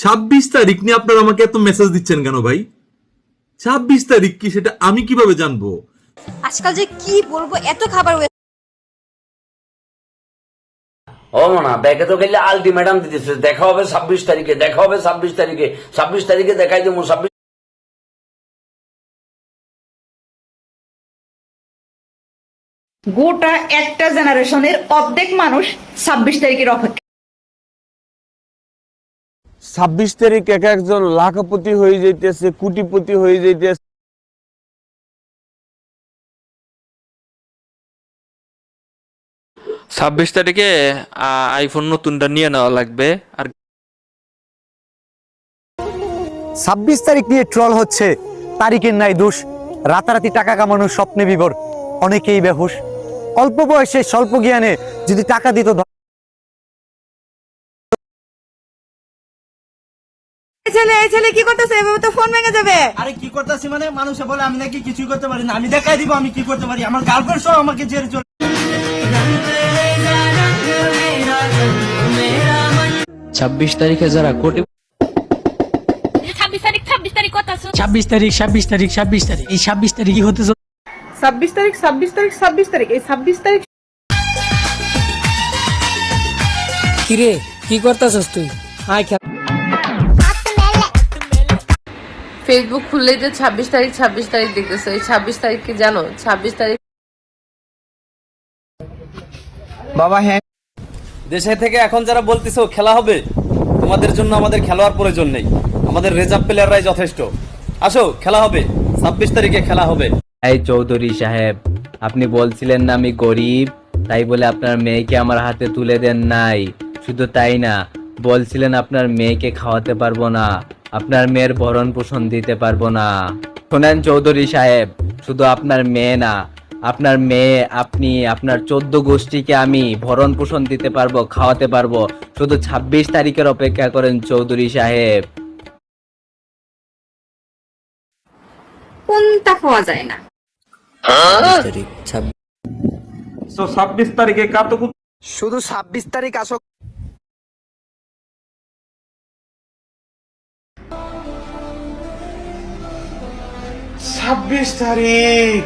26 তারিখ নিয়ে আপনারা আমাকে এত মেসেজ দিচ্ছেন কেন ভাই? 26 তারিখ কি সেটা আমি কিভাবে জানবো? আজকাল যে কি বলবো, এত খাবার ও না ব্যাগে তো গেলে আলটিমেটাম দিতেছে, দেখা হবে 26 তারিখে, দেখা হবে 26 তারিখে, 26 তারিখে দেখাই দেবো। 26 গোটা একটা জেনারেশনের অর্ধেক মানুষ 26 তারিখের অপেক্ষা। 26 তারিখ এক একজন লাখপতি হয়ে যাইতেছে, কোটিপতি হয়ে যাইতেছে। 26 তারিখে আইফোন নতুনটা নিয়ে নেওয়া লাগবে। আর 26 তারিখ নিয়ে ট্রল হচ্ছে, তারিখের নাই দোষ, রাতারাতি টাকা কামানোর স্বপ্নে বিভোর অনেকেই বেহুশ। অল্প বয়সে স্বল্প জ্ঞানে যদি টাকা দিত। এই ছেলে কি করতেছে? এভাবে তো ফোন ভেঙে যাবে। আরে কি করতেছি মানে, মানুষে বলে আমি নাকি কিছুই করতে পারি না। আমি দেখাই দিব আমি কি করতে পারি। আমার গার্লফ্রেন্ড সহ আমাকে জেলে চলে। 26 তারিখে যারা কোটি 26 তারিখ কত আছে? 26 তারিখ এই 26 তারিখ কি হতে 26 তারিখ 26 তারিখ এই 26 তারিখ। কিরে কি করতেছস তুই? হাই ফেসবুক খুললেই যে 26 তারিখ দেখতেছে। এই 26 তারিখ কি জানো? 26 তারিখ বাবা হ্যাঁ, দেশে থেকে এখন যারা বলতেছো খেলা হবে, তোমাদের জন্য আমাদের খেলোয়াড় প্রয়োজন নেই, আমাদের রিজার্ভ প্লেয়াররাই যথেষ্ট। আসো খেলা হবে, 26 তারিখে খেলা হবে। এই চৌধুরী সাহেব, আপনি বলছিলেন না আমি গরিব, তাই বলে আপনার মেয়েকে আমার হাতে তুলে দেন নাই। শুধু তাই না, বলছিলেন আপনার মেয়েকে খাওয়াতে পারবো না, আপনার মেয়ের ভরণ পোষণ দিতে পারবো না। শোনেন চৌধুরী সাহেব, শুধু আপনার মেয়ে না, আপনার মেয়ে, আপনি, আপনার 14 গোষ্ঠীকে আমি ভরণ পোষণ দিতে পারবো, খাওয়াতে পারবো। শুধু 26 তারিখের অপেক্ষা করেন চৌধুরী সাহেব। কোনটা খাওয়া যায় না? 26 তারিখে কাতকুত শুধু 26 তারিখ আসো। 26 তারিখ